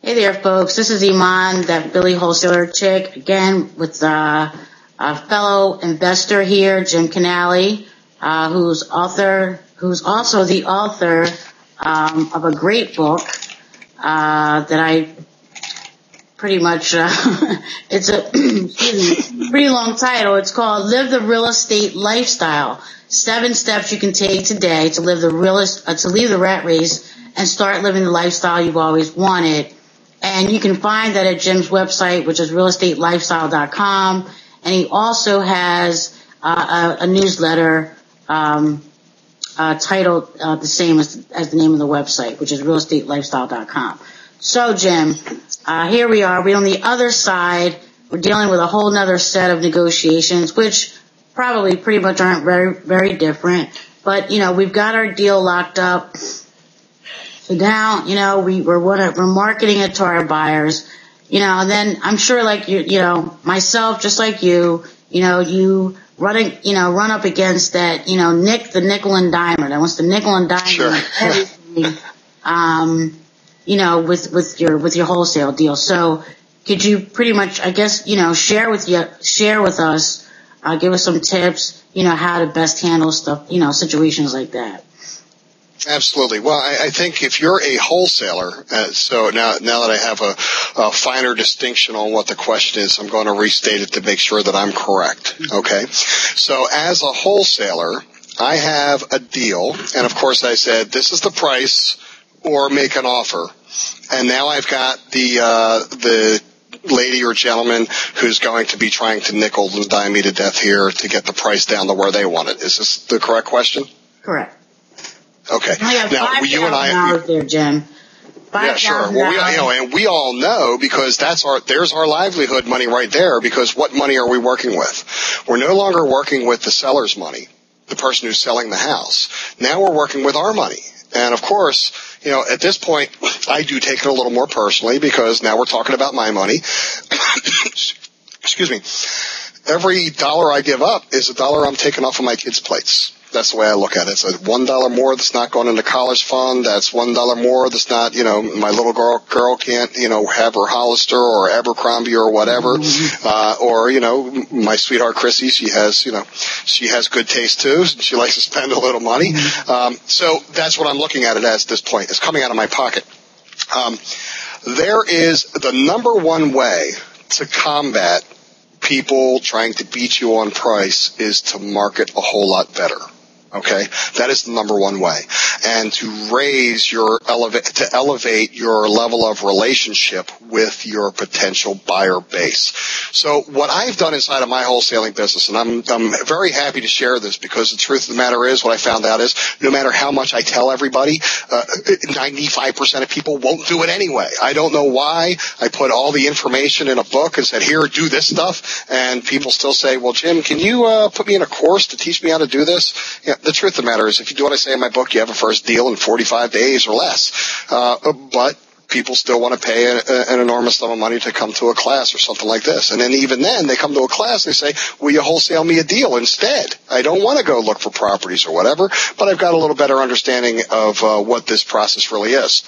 Hey there, folks. This is Iman, that Billy Wholesaler chick, again with a fellow investor here, Jim Canale, who's also the author of a great book that I pretty much it's a pretty long title. It's called "Live the Real Estate Lifestyle: 7 Steps You Can Take Today to Live to Leave the Rat Race and Start Living the Lifestyle You've Always Wanted." And you can find that at Jim's website, which is realestatelifestyle.com. And he also has a newsletter titled the same as the name of the website, which is realestatelifestyle.com. So, Jim, here we are. We're on the other side. We're dealing with a whole nother set of negotiations, which probably pretty much aren't very, very different. But, we've got our deal locked up. So now, we're marketing it to our buyers, and then I'm sure like myself, just like you run up against that, Nick, the nickel and dimer that wants to nickel and dime sure. everything, with your wholesale deal. So could you pretty much, I guess, share with us, give us some tips, how to best handle stuff, situations like that. Absolutely. Well, I think if you're a wholesaler, so now that I have a finer distinction on what the question is, I'm going to restate it to make sure that I'm correct. Okay. So as a wholesaler, I have a deal, and of course I said, this is the price or make an offer. And now I've got the lady or gentleman who's going to be trying to nickel and dime me to death here to get the price down to where they want it. Is this the correct question? Correct. Okay. Now, you and I, there, Jim. Yeah, sure. Well, and we all know, because there's our livelihood money right there, because what money are we working with? We're no longer working with the seller's money, the person who's selling the house. Now we're working with our money. And of course, at this point, I do take it a little more personally, because now we're talking about my money. Excuse me. Every dollar I give up is a dollar I'm taking off of my kids' plates. That's the way I look at it. It's $1 more that's not going in the college fund. That's $1 more that's not, my little girl can't, have her Hollister or Abercrombie or whatever. Or, my sweetheart Chrissy, she has good taste too. She likes to spend a little money. So that's what I'm looking at it as at this point. It's coming out of my pocket. There is the number one way to combat people trying to beat you on price is to market a whole lot better. Okay, that is the number one way, and to elevate your level of relationship with your potential buyer base. So what I've done inside of my wholesaling business, and I'm very happy to share this, because the truth of the matter is, what I found out is, no matter how much I tell everybody, 95% of people won't do it anyway. I don't know why. I put all the information in a book and said, here, do this stuff, and people still say, well, Jim, can you put me in a course to teach me how to do this? The truth of the matter is, if you do what I say in my book, you have a first deal in 45 days or less. But people still want to pay an enormous sum of money to come to a class or something like this. And then even then, they come to a class and they say, will you wholesale me a deal instead? I don't want to go look for properties or whatever, but I've got a little better understanding of what this process really is.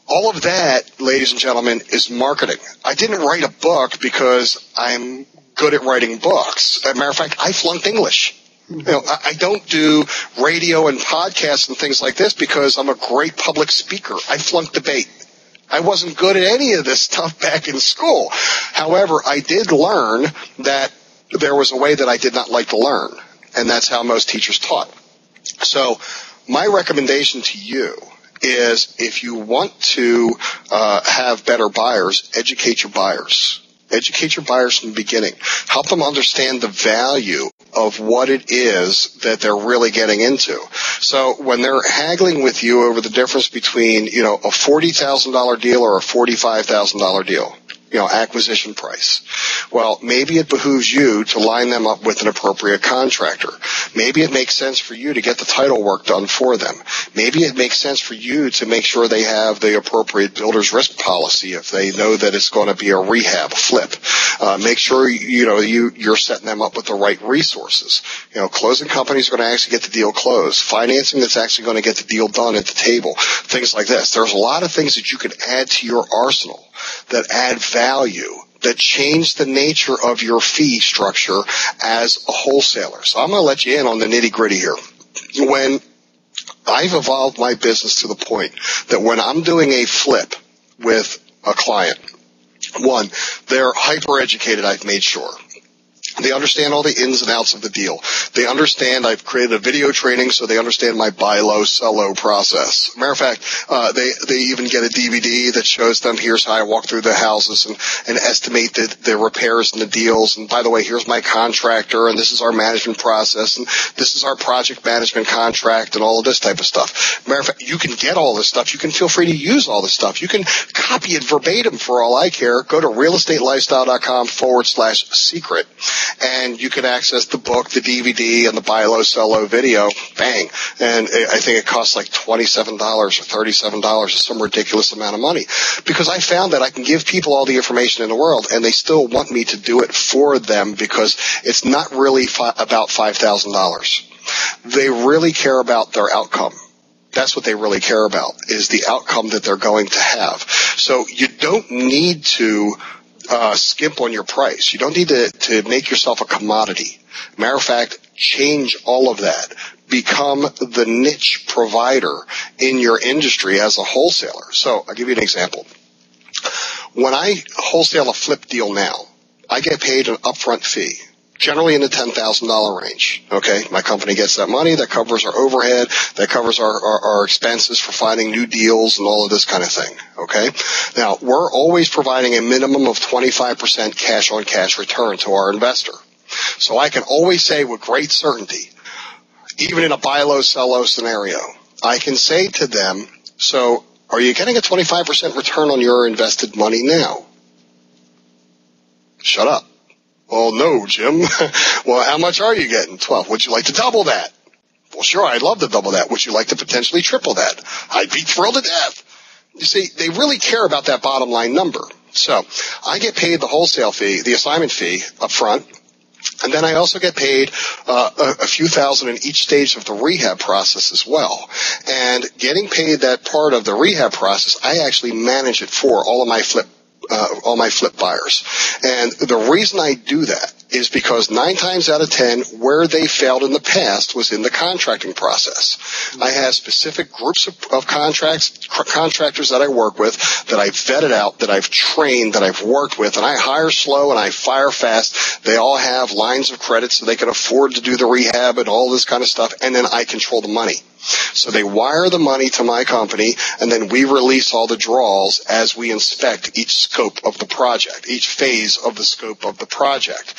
All of that, ladies and gentlemen, is marketing. I didn't write a book because I'm good at writing books. As a matter of fact, I flunked English. I don't do radio and podcasts and things like this because I'm a great public speaker. I flunked debate. I wasn't good at any of this stuff back in school. However, I did learn that there was a way that I did not like to learn, and that's how most teachers taught. So my recommendation to you is, if you want to have better buyers, educate your buyers. Educate your buyers from the beginning. Help them understand the value of what it is that they're really getting into. So when they're haggling with you over the difference between, a $40,000 deal or a $45,000 deal, acquisition price. Well, maybe it behooves you to line them up with an appropriate contractor. Maybe it makes sense for you to get the title work done for them. Maybe it makes sense for you to make sure they have the appropriate builder's risk policy if they know that it's going to be a rehab, a flip. Make sure, you're setting them up with the right resources. Closing companies are going to actually get the deal closed. Financing that's actually going to get the deal done at the table. Things like this. There's a lot of things that you can add to your arsenal that add value, that change the nature of your fee structure as a wholesaler. So I'm going to let you in on the nitty-gritty here. When I've evolved my business to the point that when I'm doing a flip with a client, one, they're hyper-educated, I've made sure. They understand all the ins and outs of the deal. They understand I've created a video training so they understand my buy low, sell low process. Matter of fact, they even get a DVD that shows them here's how I walk through the houses and estimate the repairs and the deals. And by the way, here's my contractor and this is our management process and this is our project management contract and all of this type of stuff. Matter of fact, you can get all this stuff. You can feel free to use all this stuff. You can copy it verbatim for all I care. Go to realestatelifestyle.com/secret. And you can access the book, the DVD, and the buy low, sell low video. Bang. And I think it costs like $27 or $37 or some ridiculous amount of money. Because I found that I can give people all the information in the world, and they still want me to do it for them because it's not really about $5,000. They really care about their outcome. That's what they really care about, is the outcome that they're going to have. So you don't need to skimp on your price. You don't need to make yourself a commodity. Matter of fact, change all of that. Become the niche provider in your industry as a wholesaler. So I'll give you an example. When I wholesale a flip deal now, I get paid an upfront fee, generally in the $10,000 range. Okay, my company gets that money. That covers our overhead. That covers our expenses for finding new deals and all of this kind of thing. Okay, now we're always providing a minimum of 25% cash-on-cash return to our investor. So I can always say with great certainty, even in a buy low, sell low scenario, I can say to them, so are you getting a 25% return on your invested money now? Shut up. Well, no, Jim. Well, how much are you getting? 12. Would you like to double that? Well, sure, I'd love to double that. Would you like to potentially triple that? I'd be thrilled to death. You see, they really care about that bottom line number. So I get paid the wholesale fee, the assignment fee up front. And then I also get paid a few thousand in each stage of the rehab process as well. And getting paid that part of the rehab process, I actually manage it for all my flip buyers. And the reason I do that is because 9 times out of 10, where they failed in the past was in the contracting process. I have specific groups of contractors that I work with, that I've vetted out, that I've trained, that I've worked with, and I hire slow and I fire fast. They all have lines of credit so they can afford to do the rehab and all this kind of stuff, and then I control the money. So they wire the money to my company, and then we release all the draws as we inspect each scope of the project, each phase of the scope of the project.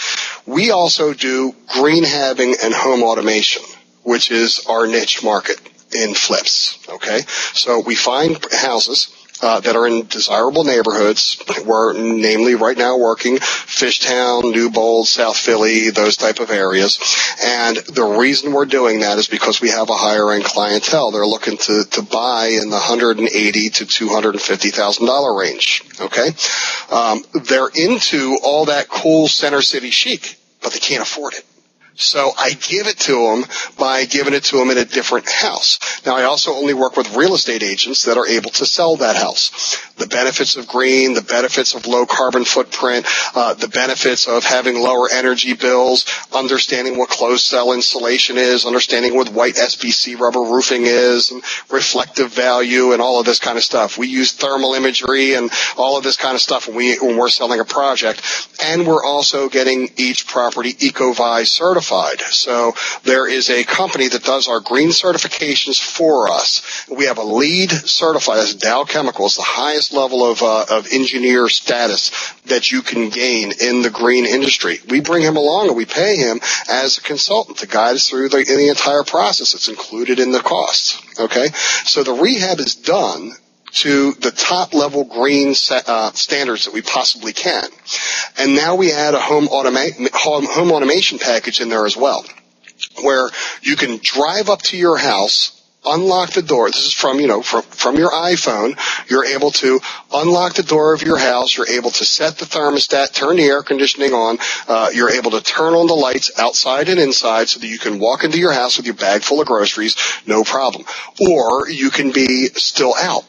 We also do greenhabbing and home automation, which is our niche market in flips. Okay, so we find houses that are in desirable neighborhoods. We're namely right now working Fishtown, Newbold, South Philly, those type of areas. And the reason we're doing that is because we have a higher end clientele. They're looking to buy in the $180,000 to $250,000 range. Okay, they're into all that cool center city chic, but they can't afford it. So I give it to them by giving it to them in a different house. Now, I also only work with real estate agents that are able to sell that house. The benefits of green, the benefits of low carbon footprint, the benefits of having lower energy bills, understanding what closed cell insulation is, understanding what white SBC rubber roofing is, and reflective value and all of this kind of stuff. We use thermal imagery and all of this kind of stuff when we're selling a project. And we're also getting each property EcoVise certified. So there is a company that does our green certifications for us. We have a lead certified as Dow Chemicals, the highest level of engineer status that you can gain in the green industry. We bring him along and we pay him as a consultant to guide us through the entire process. It's included in the costs. Okay, so the rehab is done to the top level green standards that we possibly can. And now we add a home automation package in there as well, where you can drive up to your house, unlock the door. This is from your iPhone. You're able to unlock the door of your house. You're able to set the thermostat, turn the air conditioning on. You're able to turn on the lights outside and inside so that you can walk into your house with your bag full of groceries, no problem. Or you can be still out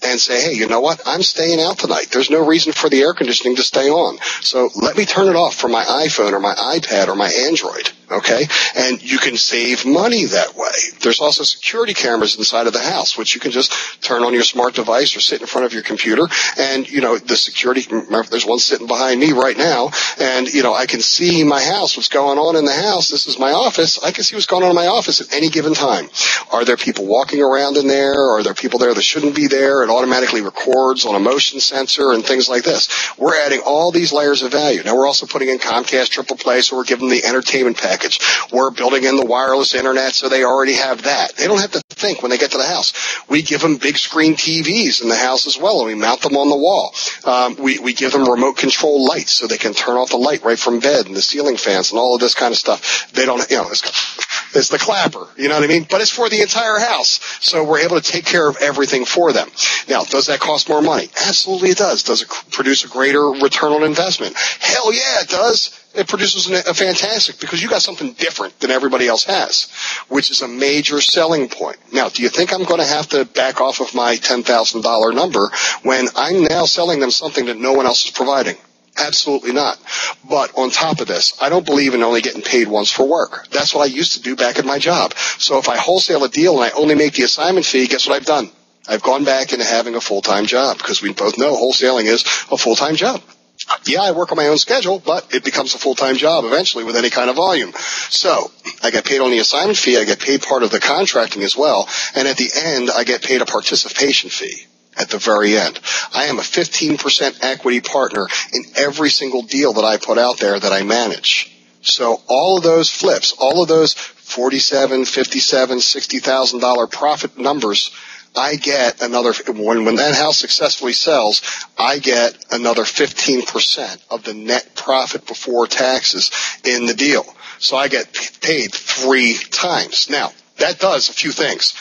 and say, hey, you know what? I'm staying out tonight. There's no reason for the air conditioning to stay on. So let me turn it off from my iPhone or my iPad or my Android. Okay? And you can save money that way. There's also security cameras inside of the house, which you can just turn on your smart device or sit in front of your computer. And, the security, there's one sitting behind me right now. And, I can see my house, what's going on in the house. This is my office. I can see what's going on in my office at any given time. Are there people walking around in there? Are there people there that shouldn't be there? It automatically records on a motion sensor and things like this. We're adding all these layers of value. Now, we're also putting in Comcast Triple Play, so we're giving them the entertainment package. We're building in the wireless internet, so they already have that. They don't have to think when they get to the house. We give them big screen TVs in the house as well, and we mount them on the wall. We give them remote control lights so they can turn off the light right from bed and the ceiling fans and all of this kind of stuff. They don't, it's the clapper, you know what I mean? But it's for the entire house. So we're able to take care of everything for them. Now, does that cost more money? Absolutely it does. Does it produce a greater return on investment? Hell yeah, it does. It produces a fantastic, because you got something different than everybody else has, which is a major selling point. Now, do you think I'm going to have to back off of my $10,000 number when I'm now selling them something that no one else is providing? Absolutely not. But on top of this, I don't believe in only getting paid once for work. That's what I used to do back at my job. So if I wholesale a deal and I only make the assignment fee, guess what I've done? I've gone back into having a full-time job, because we both know wholesaling is a full-time job. Yeah, I work on my own schedule, but it becomes a full-time job eventually with any kind of volume. So I get paid on the assignment fee. I get paid part of the contracting as well. And at the end, I get paid a participation fee at the very end. I am a 15% equity partner in every single deal that I put out there that I manage. So all of those flips, all of those $47,000, $57,000, $60,000 profit numbers, I get another, when that house successfully sells, I get another 15% of the net profit before taxes in the deal. So I get paid 3 times. Now, that does a few things.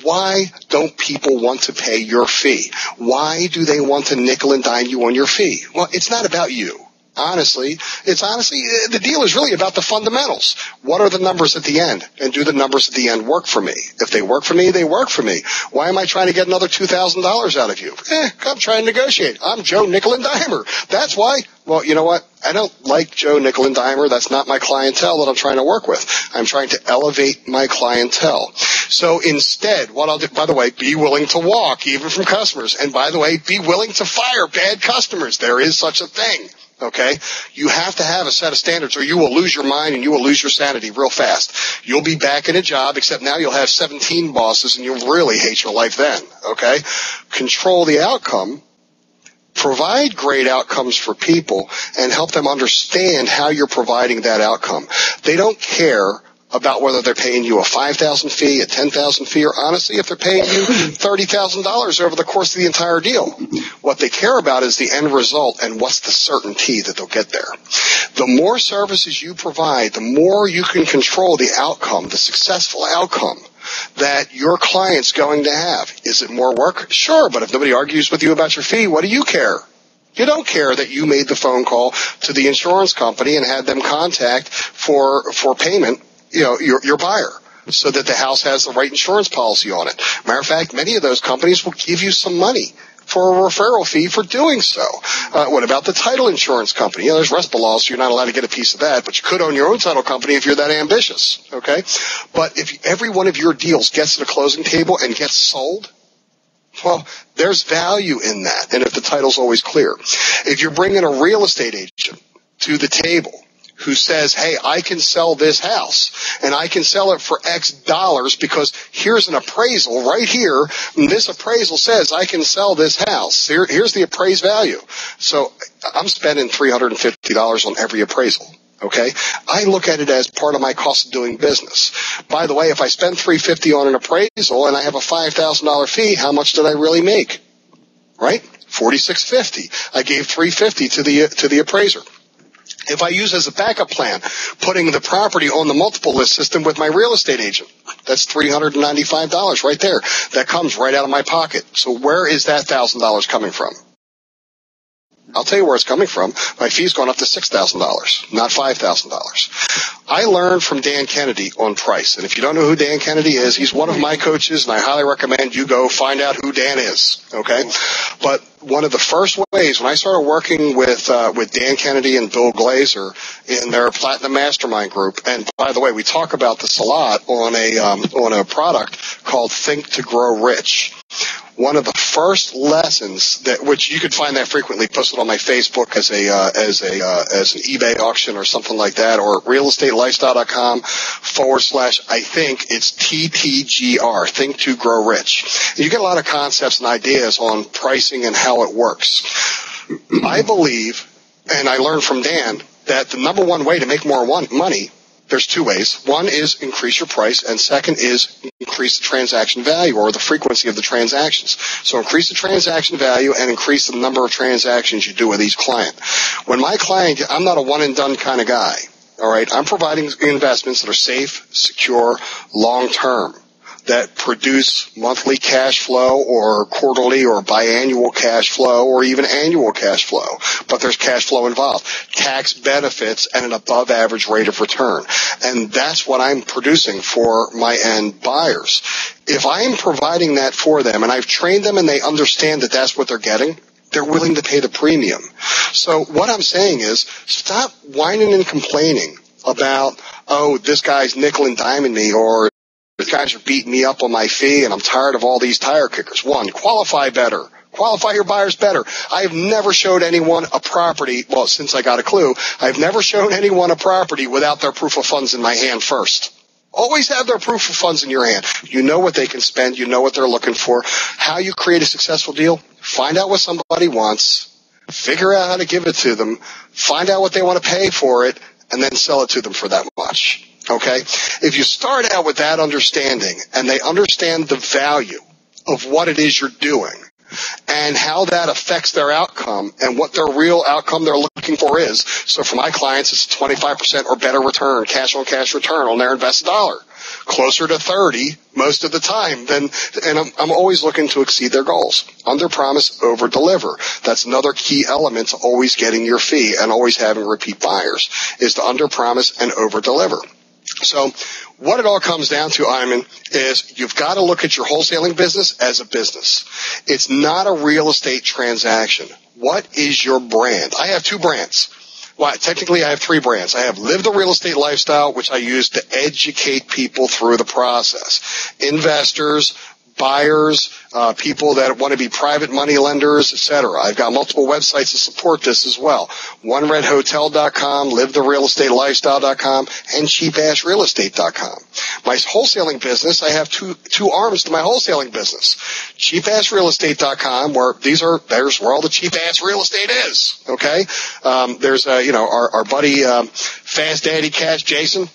Why don't people want to pay your fee? Why do they want to nickel and dime you on your fee? Well, it's not about you. Honestly, the deal is really about the fundamentals. What are the numbers at the end? And do the numbers at the end work for me? If they work for me, they work for me. Why am I trying to get another $2,000 out of you? I'm trying to negotiate. I'm Joe Nickel and Dimer. That's why. Well, you know what? I don't like Joe Nickel and Dimer. That's not my clientele that I'm trying to work with. I'm trying to elevate my clientele. So instead, what I'll do, by the way, be willing to walk even from customers. And by the way, be willing to fire bad customers. There is such a thing. Okay? You have to have a set of standards or you will lose your mind and you will lose your sanity real fast. You'll be back in a job, except now you'll have 17 bosses and you'll really hate your life then. Okay? Control the outcome. Provide great outcomes for people and help them understand how you're providing that outcome. They don't care about whether they're paying you a $5,000 fee, a $10,000 fee, or honestly, if they're paying you $30,000 over the course of the entire deal. What they care about is the end result and what's the certainty that they'll get there. The more services you provide, the more you can control the outcome, the successful outcome that your client's going to have. Is it more work? Sure, but if nobody argues with you about your fee, what do you care? You don't care that you made the phone call to the insurance company and had them contact for payment, your buyer, so that the house has the right insurance policy on it. Matter of fact, many of those companies will give you some money for a referral fee for doing so. What about the title insurance company? There's RESPA laws, so you're not allowed to get a piece of that, but you could own your own title company if you're that ambitious, okay? But if every one of your deals gets to the closing table and gets sold, well, there's value in that, and if the title's always clear. If you're bringing a real estate agent to the table who says, hey, I can sell this house, and I can sell it for X dollars because here's an appraisal right here, and this appraisal says I can sell this house. Here's the appraised value. So I'm spending $350 on every appraisal. Okay? I look at it as part of my cost of doing business. By the way, if I spend $350 on an appraisal and I have a $5,000 fee, how much did I really make? Right? $4,650. I gave $350 to the appraiser. If I use as a backup plan, putting the property on the multiple list system with my real estate agent, that's $395 right there. That comes right out of my pocket. So where is that $1,000 coming from? I'll tell you where it's coming from. My fee's gone up to $6,000, not $5,000. I learned from Dan Kennedy on price. And if you don't know who Dan Kennedy is, he's one of my coaches, and I highly recommend you go find out who Dan is, okay? But one of the first ways, when I started working with Dan Kennedy and Bill Glazer in their Platinum Mastermind group, and by the way, we talk about this a lot on a product called Think to Grow Rich. One of the first lessons which you could find that frequently posted on my Facebook as an eBay auction or something like that, or realestatelifestyle.com / I think it's TTGR, Think to Grow Rich. You get a lot of concepts and ideas on pricing and how it works. I believe, and I learned from Dan, that the number one way to make more money, there's two ways. One is increase your price, and second is increase the transaction value or the frequency of the transactions. So increase the transaction value and increase the number of transactions you do with each client. When my client, I'm not a one-and-done kind of guy, all right? I'm providing investments that are safe, secure, long-term, that produce monthly cash flow or quarterly or biannual cash flow or even annual cash flow. But there's cash flow involved, tax benefits, and an above average rate of return. And that's what I'm producing for my end buyers. If I'm providing that for them and I've trained them and they understand that that's what they're getting, they're willing to pay the premium. So what I'm saying is stop whining and complaining about, oh, this guy's nickel and diming me, or these guys are beating me up on my fee, and I'm tired of all these tire kickers. One, qualify better. Qualify your buyers better. I've never showed anyone a property, well, since I got a clue, I've never shown anyone a property without their proof of funds in my hand first. Always have their proof of funds in your hand. You know what they can spend. You know what they're looking for. How you create a successful deal, find out what somebody wants, figure out how to give it to them, find out what they want to pay for it, and then sell it to them for that much. Okay? If you start out with that understanding and they understand the value of what it is you're doing and how that affects their outcome and what their real outcome they're looking for is. So for my clients, it's a 25% or better return, cash on cash return on their invested dollar. Closer to 30 most of the time. And I'm always looking to exceed their goals. Under promise, over deliver. That's another key element to always getting your fee and always having repeat buyers, is to under promise and over deliver. So what it all comes down to, Iman, is you've got to look at your wholesaling business as a business. It's not a real estate transaction. What is your brand? I have two brands. Well, technically I have three brands. I have Live the Real Estate Lifestyle, which I use to educate people through the process. Investors, buyers, people that want to be private money lenders, etc. I've got multiple websites to support this as well. OneRedHotel.com, LiveTheRealEstateLifestyle.com, and CheapAssRealEstate.com. My wholesaling business, I have two arms to my wholesaling business. CheapAssRealEstate.com, there's where all the cheap ass real estate is. Okay, there's our buddy Fast Daddy Cash Jason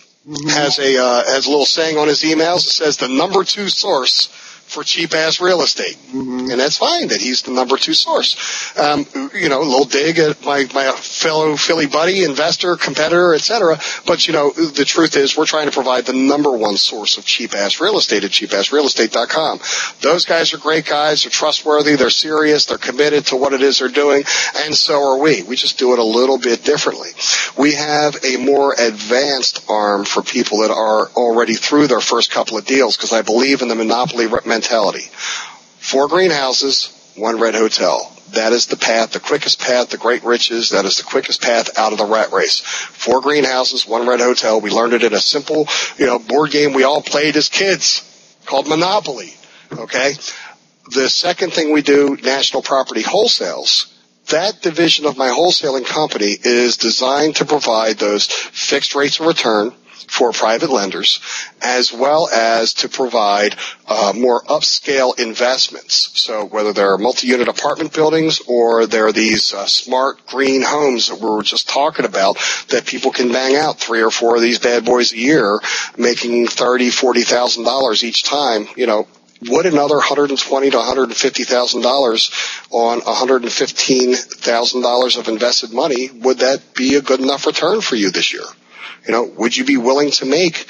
has a little saying on his emails that says the number 2 source for cheap-ass real estate. Mm-hmm. And that's fine that he's the number 2 source. A little dig at my fellow Philly buddy, investor, competitor, etc. But, the truth is we're trying to provide the number 1 source of cheap-ass real estate at cheapassrealestate.com. Those guys are great guys. They're trustworthy. They're serious. They're committed to what it is they're doing. And so are we. We just do it a little bit differently. We have a more advanced arm for people that are already through their first couple of deals, because I believe in the monopoly mentality. 4 greenhouses, 1 red hotel. That is the path, the quickest path to great riches. That is the quickest path out of the rat race. 4 greenhouses, 1 red hotel. We learned it in a simple, board game we all played as kids called Monopoly. Okay? The second thing we do, National Property Wholesales. That division of my wholesaling company is designed to provide those fixed rates of return, for private lenders, as well as to provide more upscale investments. So whether they're multi-unit apartment buildings or they're these smart green homes that we were just talking about that people can bang out 3 or 4 of these bad boys a year, making $30,000, $40,000 each time, would another $120,000 to $150,000 on $115,000 of invested money, would that be a good enough return for you this year? Would you be willing to make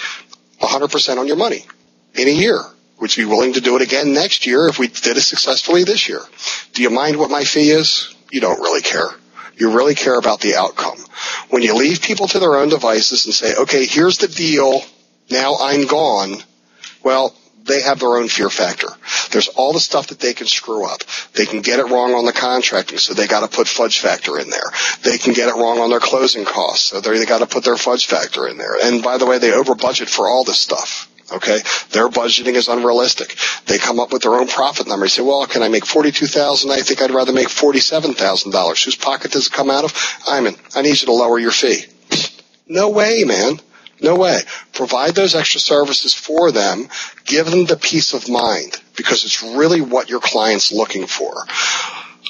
100% on your money in a year? Would you be willing to do it again next year if we did it successfully this year? Do you mind what my fee is? You don't really care. You really care about the outcome. When you leave people to their own devices and say, okay, here's the deal, now I'm gone, well, they have their own fear factor. There's all the stuff that they can screw up. They can get it wrong on the contracting, so they got to put fudge factor in there. They can get it wrong on their closing costs, so they got to put their fudge factor in there. And by the way, they over budget for all this stuff. Okay, their budgeting is unrealistic. They come up with their own profit number. They say, well, can I make $42,000? I think I'd rather make $47,000. Whose pocket does it come out of? Iman, I need you to lower your fee. No way, man. No way. Provide those extra services for them. Give them the peace of mind, because it's really what your client's looking for.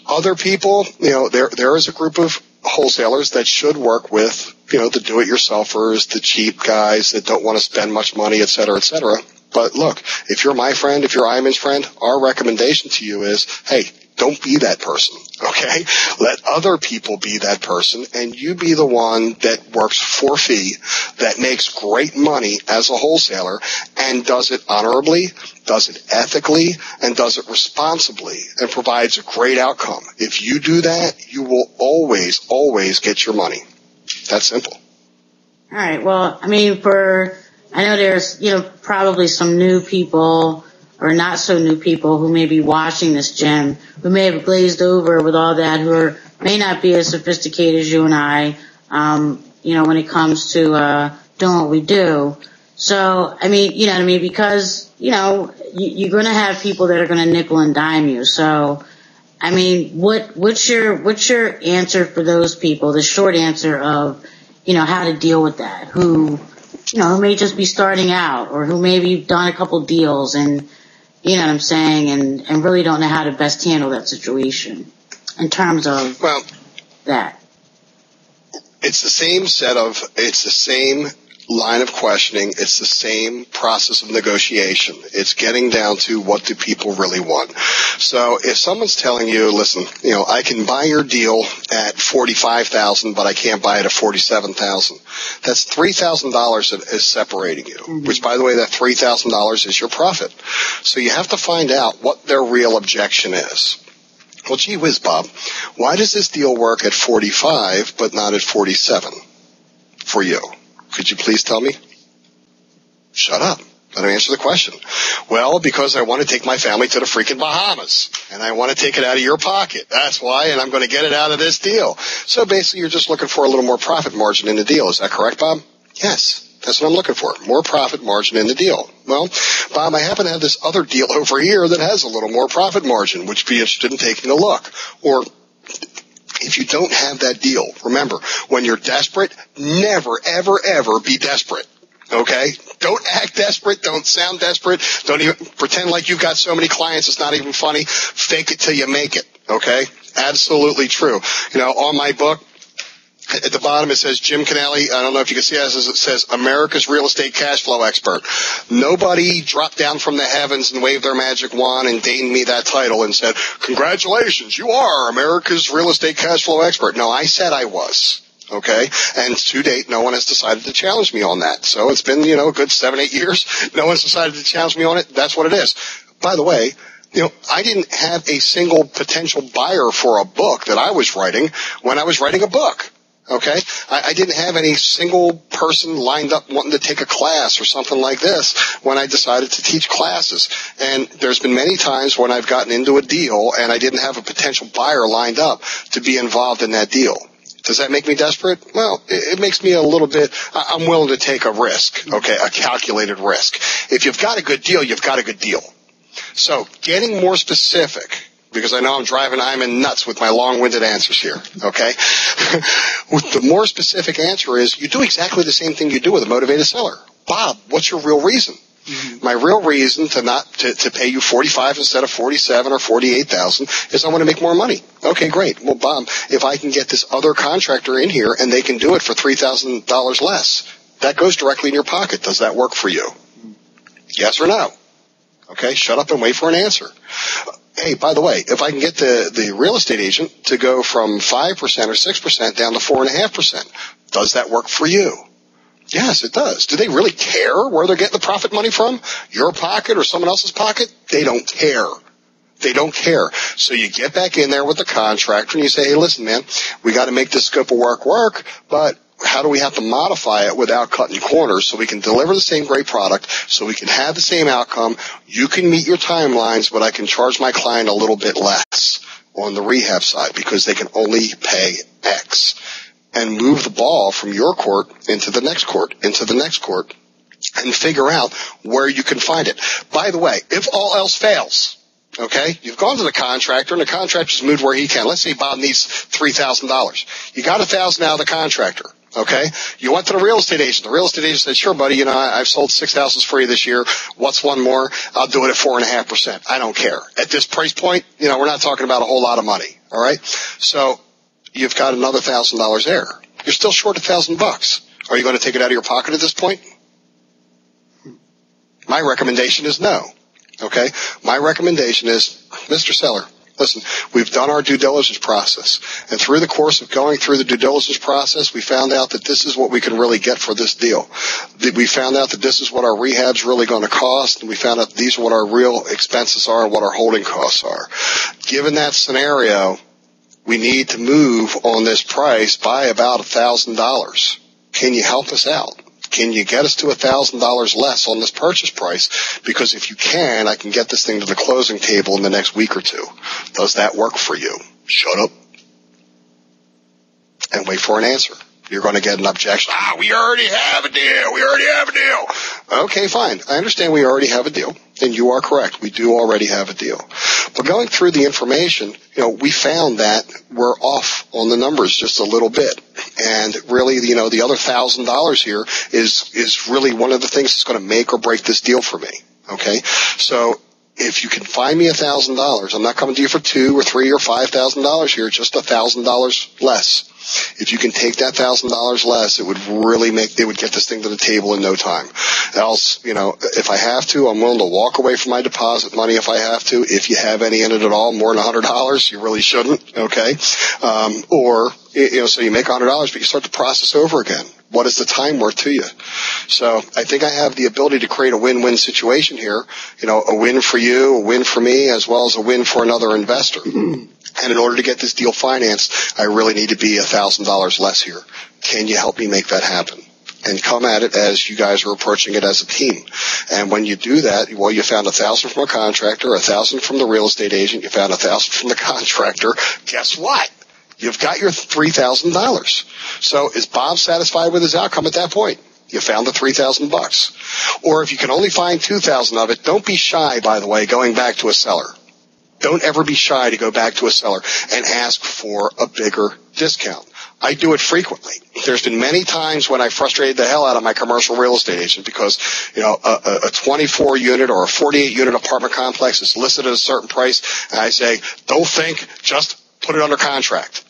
Other people, there is a group of wholesalers that should work with, the do-it-yourselfers, the cheap guys that don't want to spend much money, et cetera, et cetera. But look, if you're my friend, if you're Iman's friend, our recommendation to you is, hey, don't be that person, okay? Let other people be that person, and you be the one that works for fee, that makes great money as a wholesaler, and does it honorably, does it ethically, and does it responsibly, and provides a great outcome. If you do that, you will always, always get your money. That's simple. All right. Well, I know there's, probably some new people or not so new people who may be watching this, Jim, who may have glazed over with all that, who may not be as sophisticated as you and I, when it comes to doing what we do. So, because, you're going to have people that are going to nickel and dime you. So, what's your answer for those people, the short answer of, how to deal with that, who may just be starting out or who maybe done a couple deals and, and really don't know how to best handle that situation in terms of that. It's the same line of questioning. It's the same process of negotiation. It's getting down to what do people really want. So if someone's telling you, listen, I can buy your deal at $45,000, but I can't buy it at $47,000. That's $3,000 that is separating you, which, by the way, that $3,000 is your profit. So you have to find out what their real objection is. Well, gee whiz, Bob, why does this deal work at 45 but not at 47 for you? Could you please tell me? Shut up. Let me answer the question. Well, because I want to take my family to the freaking Bahamas, and I want to take it out of your pocket. That's why, and I'm going to get it out of this deal. So basically, you're just looking for a little more profit margin in the deal. Is that correct, Bob? Yes. That's what I'm looking for. More profit margin in the deal. Well, Bob, I happen to have this other deal over here that has a little more profit margin. Would you be interested in taking a look? Or if you don't have that deal, remember, when you're desperate, never, ever, ever be desperate. Okay? Don't act desperate. Don't sound desperate. Don't even pretend like you've got so many clients it's not even funny. Fake it till you make it. Okay? Absolutely true. On my book, at the bottom it says Jim Canale. I don't know if you can see it. It says America's Real Estate Cash Flow Expert. Nobody dropped down from the heavens and waved their magic wand and deigned me that title and said, congratulations, you are America's Real Estate Cash Flow Expert. No, I said I was. Okay? And to date, no one has decided to challenge me on that. So it's been, a good 7-8 years. No one's decided to challenge me on it. That's what it is. By the way, I didn't have a single potential buyer for a book that I was writing when I was writing a book. Okay? I didn't have any single person lined up wanting to take a class or something like this when I decided to teach classes. And there's been many times when I've gotten into a deal and I didn't have a potential buyer lined up to be involved in that deal. Does that make me desperate? Well, it makes me a little bit, I'm willing to take a risk, okay, a calculated risk. If you've got a good deal, you've got a good deal. So getting more specific because I know I'm driving Iman nuts with my long-winded answers here, okay? The more specific answer is you do exactly the same thing you do with a motivated seller. Bob, what's your real reason? Mm-hmm. My real reason to pay you $45 instead of $47 or $48,000 is I want to make more money. Okay, great. Well, Bob, if I can get this other contractor in here and they can do it for $3,000 less, that goes directly in your pocket. Does that work for you? Yes or no? Okay, shut up and wait for an answer. Hey, by the way, if I can get the real estate agent to go from 5% or 6% down to 4.5%, does that work for you? Yes, it does. Do they really care where they're getting the profit money from? Your pocket or someone else's pocket? They don't care. They don't care. So you get back in there with the contractor and you say, hey, listen, man, we got to make this scope of work, but how do we have to modify it without cutting corners so we can deliver the same great product, so we can have the same outcome? You can meet your timelines, but I can charge my client a little bit less on the rehab side because they can only pay X. And move the ball from your court into the next court, and figure out where you can find it. By the way, if all else fails, okay, you've gone to the contractor, and the contractor's moved where he can. Let's say Bob needs $3,000. You got $1,000 out of the contractor. Okay, you went to the real estate agent. The real estate agent said, sure, buddy, I've sold 6 houses for you this year. What's one more? I'll do it at 4.5%. I don't care. At this price point, we're not talking about a whole lot of money. All right. So you've got another $1,000 there. You're still short $1,000. Are you going to take it out of your pocket at this point? My recommendation is no. Okay. My recommendation is, Mr. Seller, listen, we've done our due diligence process, and through the course of going through the due diligence process, we found out that this is what we can really get for this deal. We found out that this is what our rehab's really going to cost, and we found out these are what our real expenses are and what our holding costs are. Given that scenario, we need to move on this price by about $1,000. Can you help us out? Can you get us to $1,000 less on this purchase price? Because if you can, I can get this thing to the closing table in the next week or two. Does that work for you? Shut up and wait for an answer. You're going to get an objection. We already have a deal. Okay, fine. I understand we already have a deal, and you are correct. We do already have a deal. But going through the information, we found that we're off on the numbers just a little bit. And really, the other $1,000 here is really one of the things that's going to make or break this deal for me. Okay? So if you can find me $1,000, I'm not coming to you for $2,000 or $3,000 or $5,000 here, just $1,000 less. If you can take that $1,000 less, it would get this thing to the table in no time. Else, if I have to, I'm willing to walk away from my deposit money if I have to. If you have any in it at all, more than $100, you really shouldn't, okay? So you make $100, but you start the process over again. What is the time worth to you? So I think I have the ability to create a win-win situation here. A win for you, a win for me, as well as a win for another investor. And in order to get this deal financed, I really need to be $1,000 less here. Can you help me make that happen? And come at it as you guys are approaching it as a team. And when you do that, you found $1,000 from a contractor, $1,000 from the real estate agent, you found $1,000 from the contractor. Guess what? You've got your $3,000. So is Bob satisfied with his outcome at that point? You found the $3,000. Or if you can only find $2,000 of it, don't be shy, by the way, going back to a seller. Don't ever be shy to go back to a seller and ask for a bigger discount. I do it frequently. There's been many times when I frustrated the hell out of my commercial real estate agent because, a 24 unit or a 48 unit apartment complex is listed at a certain price. And I say, don't think, just put it under contract.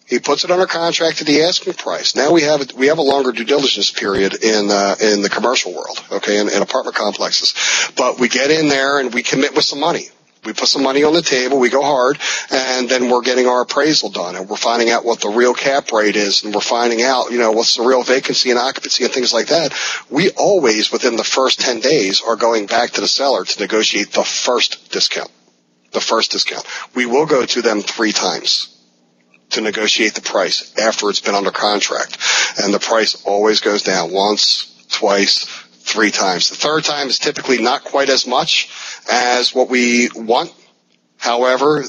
He puts it under contract at the asking price. Now we have a longer due diligence period in the commercial world, okay, in apartment complexes. But we get in there and we commit with some money. We put some money on the table, we go hard, and then we're getting our appraisal done, and we're finding out what the real cap rate is, and we're finding out, what's the real vacancy and occupancy and things like that. We always, within the first 10 days, are going back to the seller to negotiate the first discount. We will go to them 3 times to negotiate the price after it's been under contract, and the price always goes down once, twice, 3 times. The third time is typically not quite as much as what we want. However,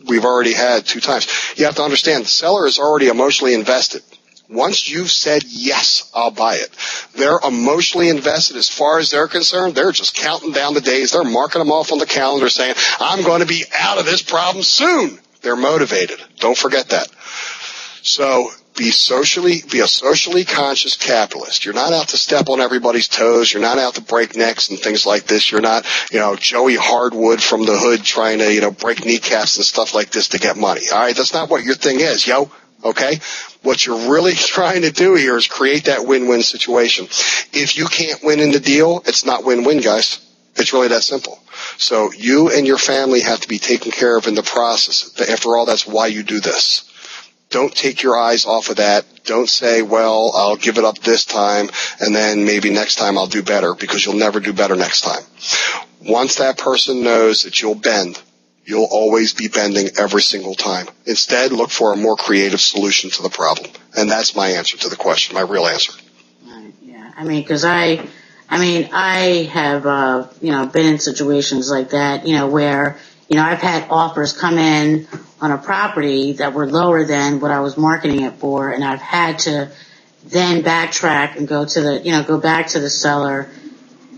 we've already had 2 times. You have to understand, the seller is already emotionally invested. Once you've said, yes, I'll buy it, they're emotionally invested as far as they're concerned. They're just counting down the days. They're marking them off on the calendar saying, I'm going to be out of this problem soon. They're motivated. Don't forget that. So be a socially conscious capitalist. You're not out to step on everybody's toes. You're not out to break necks and things like this. You're not, Joey Hardwood from the hood trying to, break kneecaps and stuff like this to get money. All right. That's not what your thing is, yo. Okay? What you're really trying to do here is create that win-win situation. If you can't win in the deal, it's not win-win, guys. It's really that simple. So you and your family have to be taken care of in the process. After all, that's why you do this. Don't take your eyes off of that. Don't say, well, I'll give it up this time, and then maybe next time I'll do better, because you'll never do better next time. Once that person knows that you'll bend, you'll always be bending every single time. Instead, look for a more creative solution to the problem. And that's my answer to the question, my real answer. Yeah, because I have, been in situations like that, where, I've had offers come in on a property that were lower than what I was marketing it for, and I've had to then backtrack and go back to the seller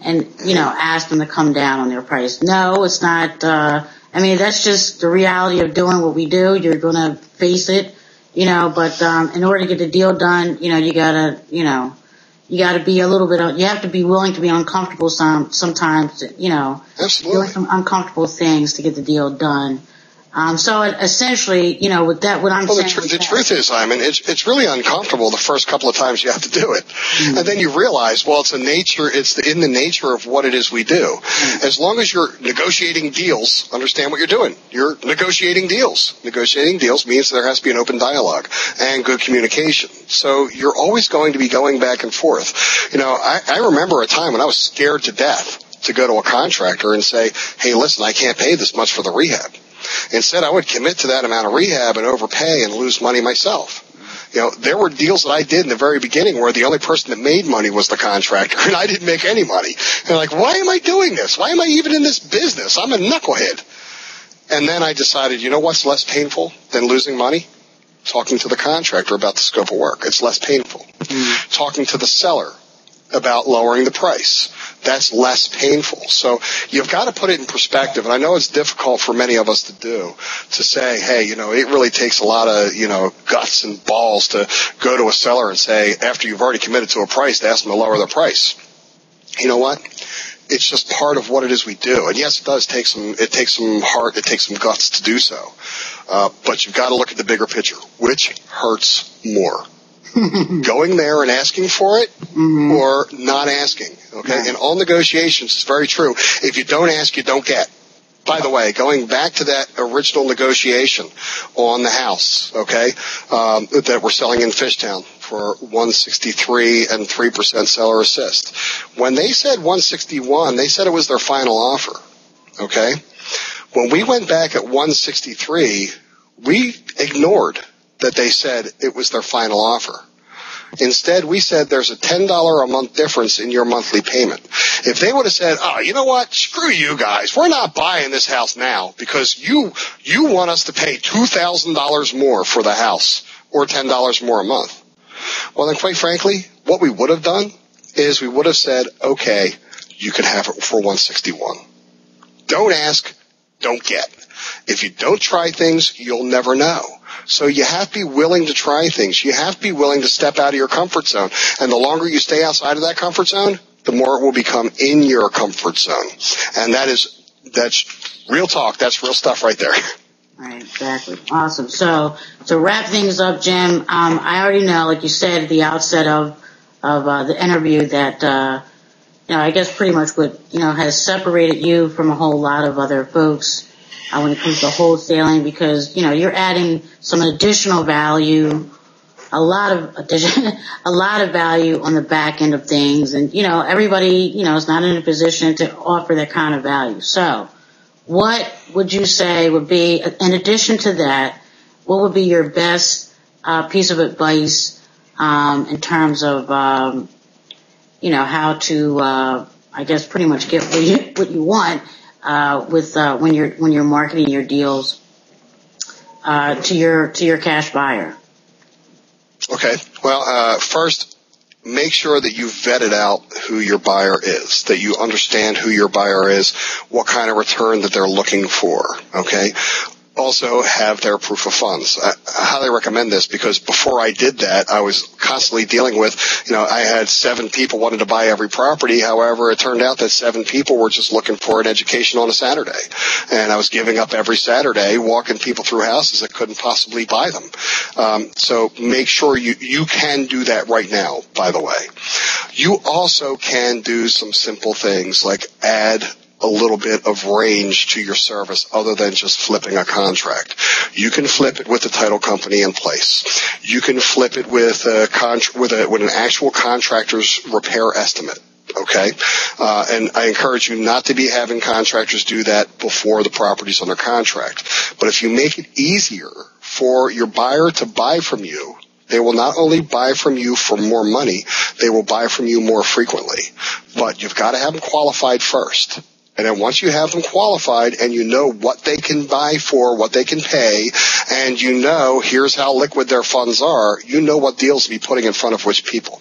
and, ask them to come down on their price. No, it's not, that's just the reality of doing what we do. You're going to face it, but in order to get the deal done, you gotta be you have to be willing to be uncomfortable sometimes, Absolutely. doing some uncomfortable things to get the deal done. So essentially, with that, what I'm saying. The truth is, it's really uncomfortable the first couple of times you have to do it. Mm-hmm. And then you realize, well, it's in the nature of what it is we do. Mm-hmm. As long as you're negotiating deals, understand what you're doing. You're negotiating deals. Negotiating deals means there has to be an open dialogue and good communication. So you're always going to be going back and forth. I remember a time when I was scared to death to go to a contractor and say, hey, listen, I can't pay this much for the rehab. Instead, I would commit to that amount of rehab and overpay and lose money myself. There were deals that I did in the very beginning where the only person that made money was the contractor, and I didn't make any money. And like, why am I doing this? Why am I even in this business? I'm a knucklehead. And then I decided, what's less painful than losing money? Talking to the contractor about the scope of work. It's less painful. Mm. Talking to the seller about lowering the price. That's less painful. So you've got to put it in perspective. And I know it's difficult for many of us to do, to say, hey, it really takes a lot of, guts and balls to go to a seller and say, after you've already committed to a price, to ask them to lower the price. You know what? It's just part of what it is we do. And yes, it takes some heart, it takes some guts to do so. But you've got to look at the bigger picture. Which hurts more? Going there and asking for it, mm-hmm. or not asking, okay? Yeah. In all negotiations, it's very true. If you don't ask, you don't get. By the way, going back to that original negotiation on the house, okay, that we're selling in Fishtown for $163 and 3% seller assist. When they said $161, they said it was their final offer, okay? When we went back at $163, we ignored that they said it was their final offer. Instead, we said there's a $10 a month difference in your monthly payment. If they would have said, oh, you know what? Screw you guys. We're not buying this house now because you want us to pay $2,000 more for the house or $10 more a month. Well, then, quite frankly, what we would have done is we would have said, okay, you can have it for $161. Don't ask, don't get. If you don't try things, you'll never know. So you have to be willing to try things. You have to be willing to step out of your comfort zone. And the longer you stay outside of that comfort zone, the more it will become in your comfort zone. And that's real talk. That's real stuff right there. Right, exactly. Awesome. So to wrap things up, Jim, I already know, like you said at the outset of the interview, that I guess pretty much what has separated you from a whole lot of other folks when it comes to wholesaling, because you're adding some additional value, a lot of value on the back end of things, and everybody is not in a position to offer that kind of value. So what would you say would be, in addition to that, what would be your best piece of advice in terms of how to I guess pretty much get what you want when you're marketing your deals to your cash buyer? Okay. Well, first, make sure that you vetted out who your buyer is, that you understand who your buyer is, what kind of return that they're looking for. Okay. Also have their proof of funds. I highly recommend this because before I did that, I was constantly dealing with, I had 7 people wanted to buy every property. However, it turned out that 7 people were just looking for an education on a Saturday. And I was giving up every Saturday, walking people through houses that couldn't possibly buy them. So make sure you can do that right now, by the way. You also can do some simple things like add a little bit of range to your service other than just flipping a contract. You can flip it with the title company in place. You can flip it with an actual contractor's repair estimate. Okay? And I encourage you not to be having contractors do that before the property's under contract. But if you make it easier for your buyer to buy from you, they will not only buy from you for more money, they will buy from you more frequently. But you've got to have them qualified first. And then once you have them qualified and you know what they can buy for, what they can pay, and you know here's how liquid their funds are, you know what deals to be putting in front of which people.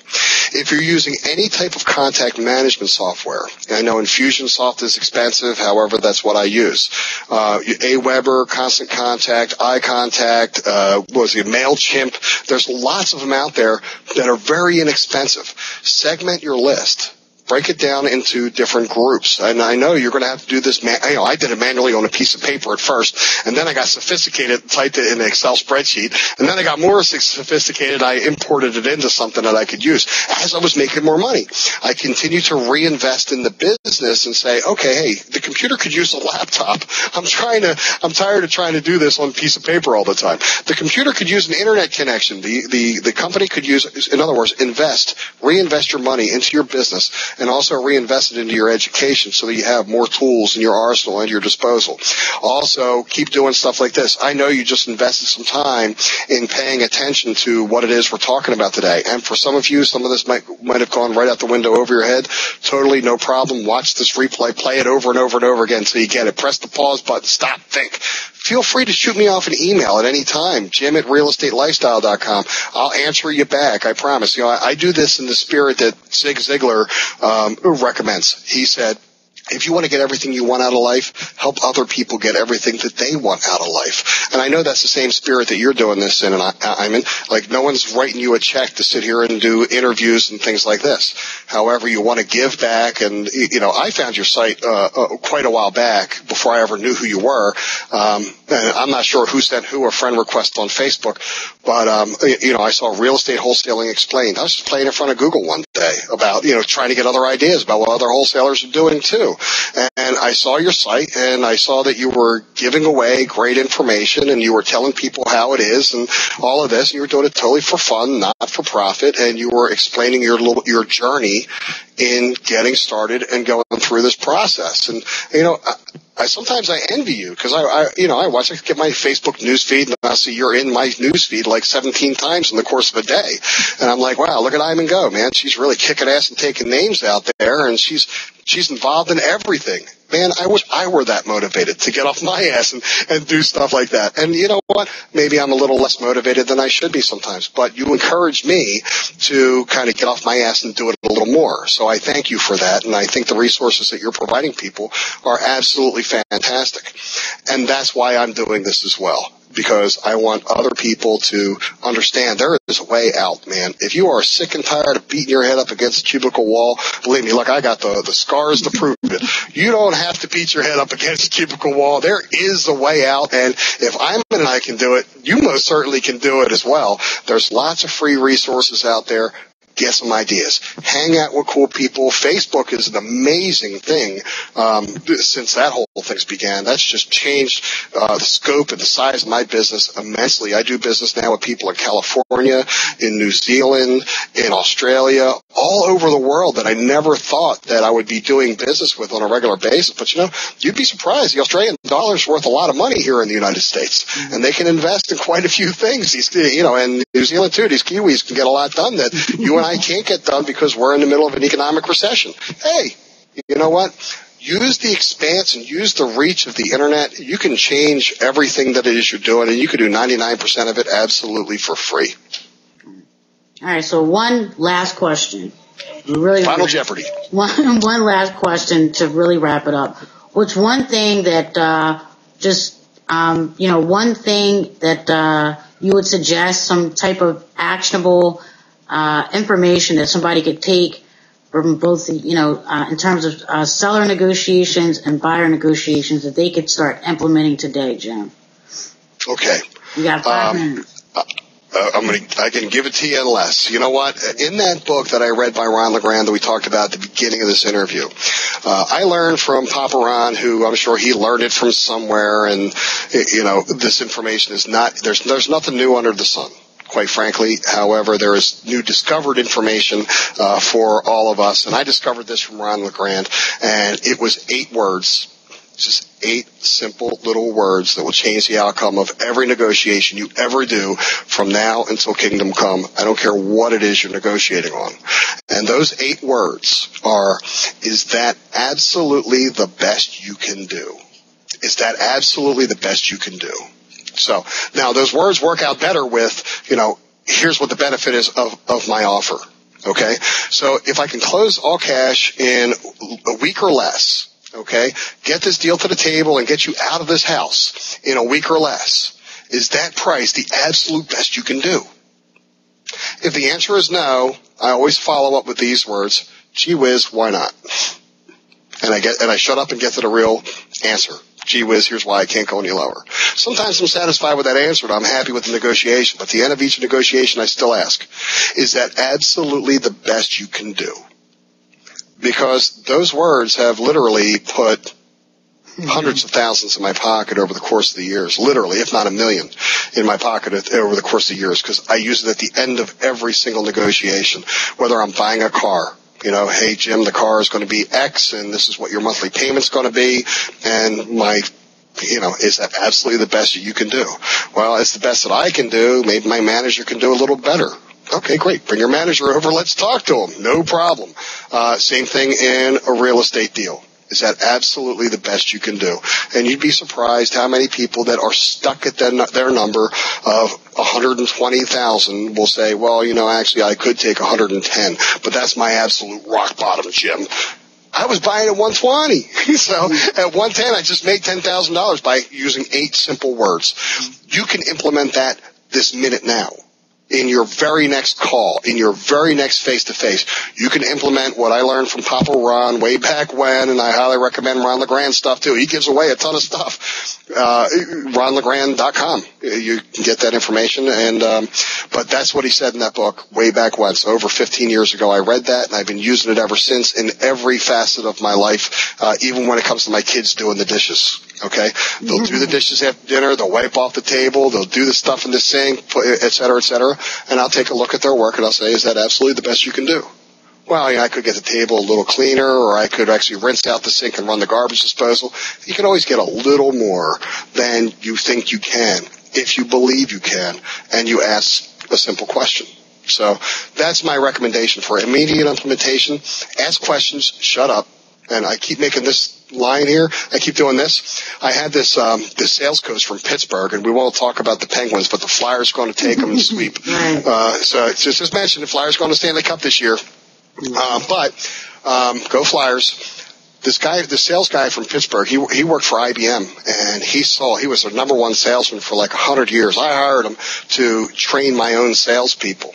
If you're using any type of contact management software, and I know Infusionsoft is expensive, however, that's what I use. Aweber, Constant Contact, iContact, MailChimp, there's lots of them out there that are very inexpensive. Segment your list. Break it down into different groups. And I know you're going to have to do this. I did it manually on a piece of paper at first, and then I got sophisticated, typed it in an Excel spreadsheet, and then I got more sophisticated. I imported it into something that I could use. As I was making more money, I continued to reinvest in the business and say, okay, hey, the computer could use a laptop. I'm tired of trying to do this on a piece of paper all the time. The computer could use an internet connection. The company could use, in other words, reinvest your money into your business, and also reinvest it into your education so that you have more tools in your arsenal and your disposal. Also, keep doing stuff like this. I know you just invested some time in paying attention to what it is we're talking about today. And for some of you, some of this might have gone right out the window over your head. Totally no problem. Watch this replay. Play it over and over and over again so you get it. Press the pause button. Stop. Think. Feel free to shoot me off an email at any time, jim@realestatelifestyle.com. I'll answer you back, I promise. I do this in the spirit that Zig Ziglar recommends. He said, if you want to get everything you want out of life, help other people get everything that they want out of life. And I know that's the same spirit that you're doing this in, and I'm in. Like, no one's writing you a check to sit here and do interviews and things like this. However, you want to give back, and, I found your site quite a while back before I ever knew who you were. And I'm not sure who sent who a friend request on Facebook, but, I saw Real Estate Wholesaling Explained. I was just playing in front of Google one day about, trying to get other ideas about what other wholesalers are doing too. And I saw your site, and I saw that you were giving away great information, and you were telling people how it is and all of this, and you were doing it totally for fun, not for profit, and you were explaining your journey in getting started and going through this process. And, I sometimes envy you because I get my Facebook news feed and I see you're in my news feed like 17 times in the course of a day. And I'm like, wow, look at Iman go, man. She's really kicking ass and taking names out there, and she's involved in everything. Man, I wish I were that motivated to get off my ass and do stuff like that. And you know what? Maybe I'm a little less motivated than I should be sometimes, but you encourage me to kind of get off my ass and do it a little more. So I thank you for that. And I think the resources that you're providing people are absolutely fantastic. And that's why I'm doing this as well, because I want other people to understand there is a way out, man. If you are sick and tired of beating your head up against a cubicle wall, believe me, look, I got the scars to prove it. You don't have to beat your head up against a cubicle wall. There is a way out, and if Iman and I can do it, you most certainly can do it as well. There's lots of free resources out there. Get some ideas. Hang out with cool people. Facebook is an amazing thing since that whole thing's began. That's just changed the scope and the size of my business immensely. I do business now with people in California, in New Zealand, in Australia, all over the world that I never thought that I would be doing business with on a regular basis. But, you'd be surprised. The Australian dollar is worth a lot of money here in the United States, and they can invest in quite a few things. And New Zealand, too, these Kiwis can get a lot done that you and I can't get done because we're in the middle of an economic recession. Hey, you know what? Use the expanse and use the reach of the internet. You can change everything that it is you're doing, and you can do 99% of it absolutely for free. All right, so one last question. Final Jeopardy. One last question to really wrap it up. What's one thing that one thing that you would suggest, some type of actionable information that somebody could take from both, in terms of seller negotiations and buyer negotiations that they could start implementing today, Jim? Okay. You got 5 minutes. I can give it to you in less. You know what? In that book that I read by Ron LeGrand that we talked about at the beginning of this interview, I learned from Papa Ron, who I'm sure he learned it from somewhere, and this information is not. There's nothing new under the sun. Quite frankly, however, there is new discovered information for all of us, and I discovered this from Ron LeGrand, and it was 8 words. Just 8 simple little words that will change the outcome of every negotiation you ever do from now until kingdom come. I don't care what it is you're negotiating on. And those 8 words are, is that absolutely the best you can do? Is that absolutely the best you can do? So now those words work out better with, here's what the benefit is of my offer. Okay. So if I can close all cash in a week or less, okay, get this deal to the table and get you out of this house in a week or less, is that price the absolute best you can do? If the answer is no, I always follow up with these words, gee whiz, why not? And I shut up and get to the real answer. Gee whiz, here's why I can't go any lower. Sometimes I'm satisfied with that answer and I'm happy with the negotiation, but at the end of each negotiation I still ask, is that absolutely the best you can do? Because those words have literally put hundreds of thousands in my pocket over the course of the years, literally, if not 1 million in my pocket over the course of the years, because I use it at the end of every single negotiation, whether I'm buying a car. Hey, Jim, the car is going to be X, and this is what your monthly payment's going to be, and is that absolutely the best that you can do? Well, it's the best that I can do. Maybe my manager can do a little better. Okay, great. Bring your manager over. Let's talk to him. No problem. Same thing in a real estate deal. Is that absolutely the best you can do? And you'd be surprised how many people that are stuck at their number of 120,000 will say, well, actually I could take 110, but that's my absolute rock bottom, Jim. I was buying at 120. So at 110, I just made $10,000 by using 8 simple words. You can implement that this minute now. In your very next call, in your very next face-to-face, you can implement what I learned from Papa Ron way back when, and I highly recommend Ron LeGrand stuff too. He gives away a ton of stuff. RonLeGrand.com. You can get that information, but that's what he said in that book way back when. So over 15 years ago, I read that, and I've been using it ever since in every facet of my life, even when it comes to my kids doing the dishes. Okay? They'll do the dishes after dinner, they'll wipe off the table, they'll do the stuff in the sink, et cetera, and I'll take a look at their work and I'll say, is that absolutely the best you can do? Well, I could get the table a little cleaner, or I could actually rinse out the sink and run the garbage disposal. You can always get a little more than you think you can, if you believe you can, and you ask a simple question. So that's my recommendation for immediate implementation. Ask questions, shut up. And I keep making this line here. I keep doing this. I had this sales coach from Pittsburgh, and we won't talk about the Penguins, but the Flyers are going to take them and sweep. So just mention the Flyers are going to Stanley Cup this year. But go Flyers. This guy, the sales guy from Pittsburgh, he worked for IBM, and he was their number 1 salesman for like 100 years. I hired him to train my own salespeople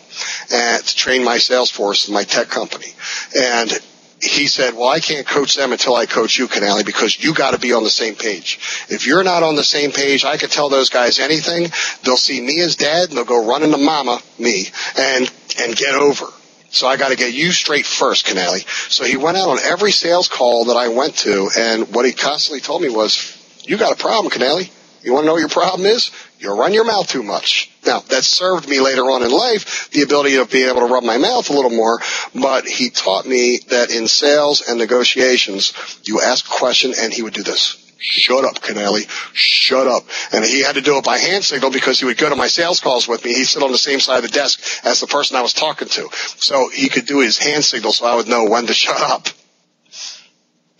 and to train my sales force in my tech company. And he said, well, I can't coach them until I coach you, Canale, because you got to be on the same page. If you're not on the same page, I could tell those guys anything. They'll see me as dad, and they'll go running to mama, me, and get over. So I got to get you straight first, Canale. So he went out on every sales call that I went to, and what he constantly told me was, you got a problem, Canale. You want to know what your problem is? You run your mouth too much. Now, that served me later on in life, the ability of being able to rub my mouth a little more, but he taught me that in sales and negotiations, you ask a question and he would do this. Shut up, Canale. Shut up. And he had to do it by hand signal because he would go to my sales calls with me. He'd sit on the same side of the desk as the person I was talking to. So he could do his hand signal so I would know when to shut up.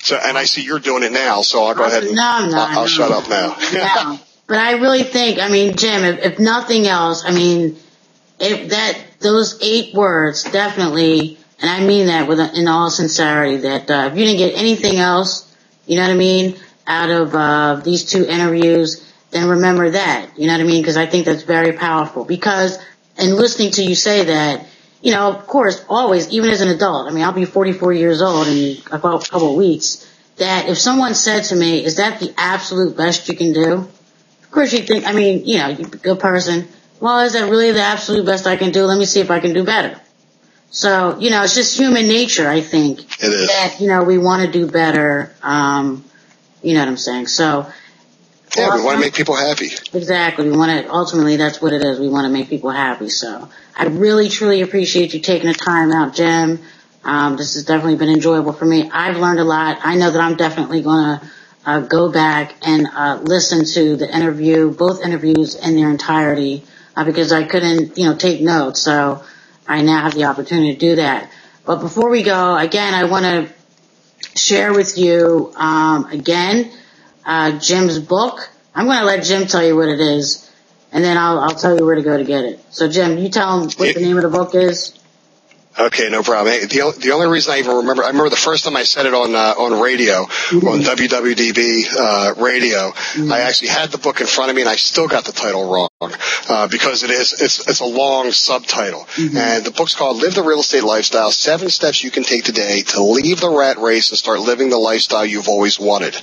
So, and I see you're doing it now, so I'll go ahead and I'll shut up now. No. But I really think, Jim, if nothing else, if those 8 words definitely, and I mean that in all sincerity, that if you didn't get anything else, you know what I mean, out of these 2 interviews, then remember that, you know what I mean, because I think that's very powerful. Because in listening to you say that, you know, of course, always, even as an adult, I mean, I'll be 44 years old in a couple of weeks, that if someone said to me, is that the absolute best you can do? Of course you think, I mean, you know, you're a good person. Well, is that really the absolute best I can do? Let me see if I can do better. So, you know, it's just human nature, I think. It is. That, you know, we want to do better. You know what I'm saying? So. Yeah, we want to make people happy. Exactly. We want to, ultimately, that's what it is. We want to make people happy. So I really, truly appreciate you taking the time out, Jim. This has definitely been enjoyable for me. I've learned a lot. I know that I'm definitely going to go back and listen to the interview, both interviews in their entirety, because I couldn't, you know, take notes. So I now have the opportunity to do that. But before we go, again, I want to share with you, again, Jim's book. I'm going to let Jim tell you what it is, and then I'll tell you where to go to get it. So, Jim, you tell him what the name of the book is. Okay, no problem. The only reason I remember the first time I said it on radio, on WWDB radio. I actually had the book in front of me, and I still got the title wrong because it's a long subtitle. And the book's called "Live the Real Estate Lifestyle: 7 Steps You Can Take Today to Leave the Rat Race and Start Living the Lifestyle You've Always Wanted."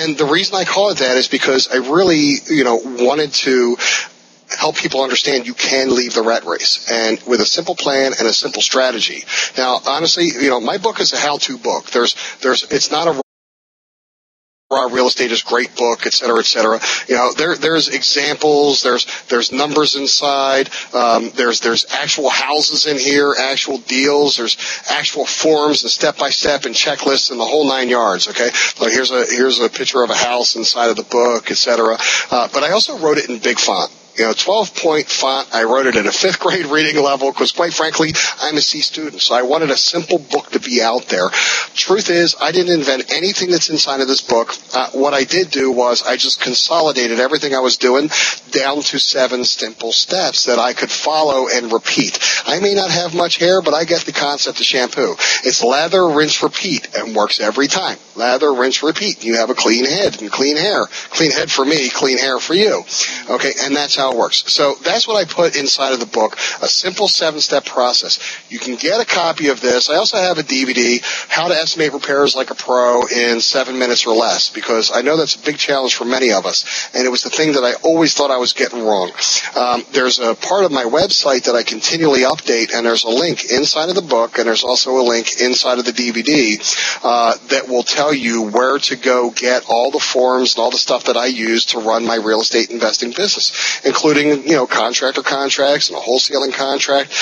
And the reason I call it that is because I really, you know, wanted to help people understand you can leave the rat race, and with a simple plan and a simple strategy. Now, honestly, you know, my book is a how-to book. It's not a raw real estate is great book, et cetera, et cetera. You know, there's examples, there's numbers inside, there's actual houses in here, actual deals, there's actual forms and step-by-step and checklists and the whole 9 yards, okay? Like here's a picture of a house inside of the book, et cetera. But I also wrote it in big font. You know, 12-point font. I wrote it at a 5th grade reading level because, quite frankly, I'm a C student. So I wanted a simple book to be out there. Truth is, I didn't invent anything that's inside of this book. What I did do was I just consolidated everything I was doing down to 7 simple steps that I could follow and repeat. I may not have much hair, but I get the concept of shampoo. It's lather, rinse, repeat, and works every time. Lather, rinse, repeat. You have a clean head and clean hair. Clean head for me, clean hair for you. Okay, and that's how it works. So that's what I put inside of the book, a simple 7-step process. You can get a copy of this. I also have a DVD, How to Estimate Repairs Like a Pro in 7 minutes or less, because I know that's a big challenge for many of us, and it was the thing that I always thought I was getting wrong. There's a part of my website that I continually update, and there's a link inside of the book, and there's also a link inside of the DVD that will tell you where to go get all the forms and all the stuff that I use to run my real estate investing business, including, you know, contractor contracts and a wholesaling contract,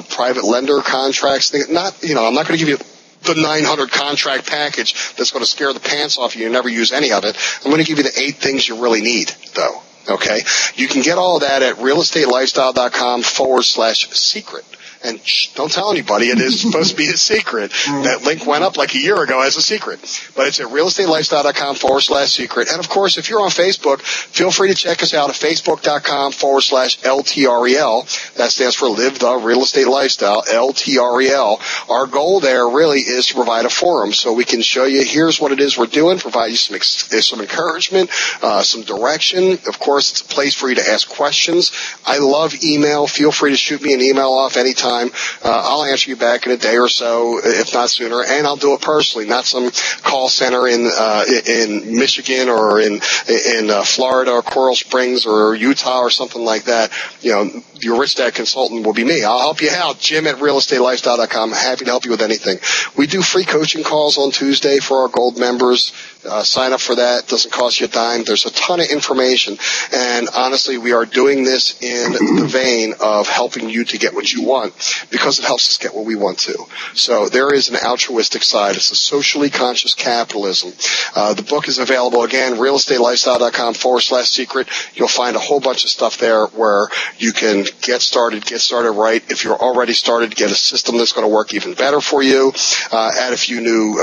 private lender contracts. Not, you know, I'm not going to give you the 900 contract package that's going to scare the pants off you and never use any of it. I'm going to give you the 8 things you really need, though. Okay? You can get all of that at realestatelifestyle.com/secret. And don't tell anybody. It is supposed to be a secret. That link went up like a year ago as a secret. But it's at realestatelifestyle.com/secret. And, of course, if you're on Facebook, feel free to check us out at facebook.com/LTREL. That stands for Live the Real Estate Lifestyle, LTREL. Our goal there really is to provide a forum so we can show you here's what it is we're doing, provide you some encouragement, some direction. Of course, it's a place for you to ask questions. I love email. Feel free to shoot me an email off anytime. I'll answer you back in a day or so, if not sooner, and I'll do it personally, not some call center in Michigan or in Florida or Coral Springs or Utah or something like that. You know, your Rich Dad consultant will be me. I'll help you out. Jim at realestatelifestyle.com. Happy to help you with anything. We do free coaching calls on Tuesday for our gold members. Sign up for that. Doesn't cost you a dime. There's a ton of information. And honestly, we are doing this in the vein of helping you to get what you want because it helps us get what we want to. So there is an altruistic side. It's a socially conscious capitalism. The book is available again, realestatelifestyle.com/secret. You'll find a whole bunch of stuff there where you can get started right. If you're already started, get a system that's going to work even better for you. Add a few new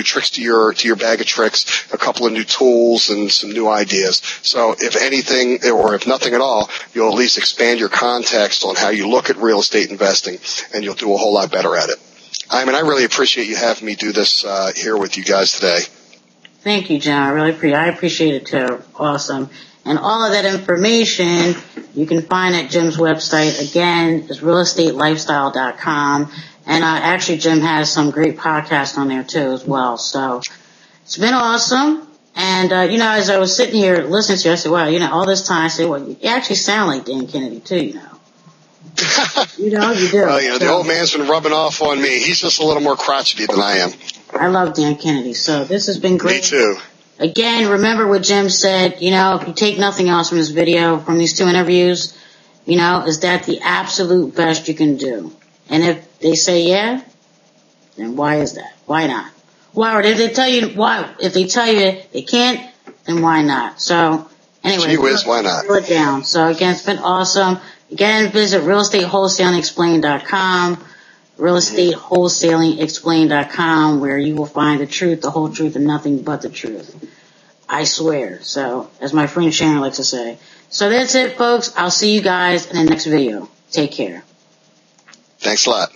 tricks to your bag of tricks, a couple of new tools and some new ideas. So if anything, or if nothing at all, you'll at least expand your context on how you look at real estate investing, and you'll do a whole lot better at it. I really appreciate you having me do this here with you guys today. Thank you, John. I appreciate it too. Awesome. And all of that information you can find at Jim's website. Again, is realestatelifestyle.com. And actually, Jim has some great podcasts on there too as well. So it's been awesome. And as I was sitting here listening to you, I said, wow, all this time, I said, well, you actually sound like Dan Kennedy too, you do. Well, the old man's been rubbing off on me. He's just a little more crotchety than I am. I love Dan Kennedy. So this has been great. Me too. Again, remember what Jim said, if you take nothing else from this video, from these 2 interviews, is that the absolute best you can do. And if they say yeah, then why is that? Why not? Why? Or if they tell you they can't, then why not? So anyway. Gee whiz, why not? Put it down. So again, it's been awesome. Again, visit realestateWholesalingExplained.com, realestateWholesalingExplained.com, where you will find the truth, the whole truth, and nothing but the truth. I swear. So, as my friend Sharon likes to say. So that's it, folks. I'll see you guys in the next video. Take care. Thanks a lot.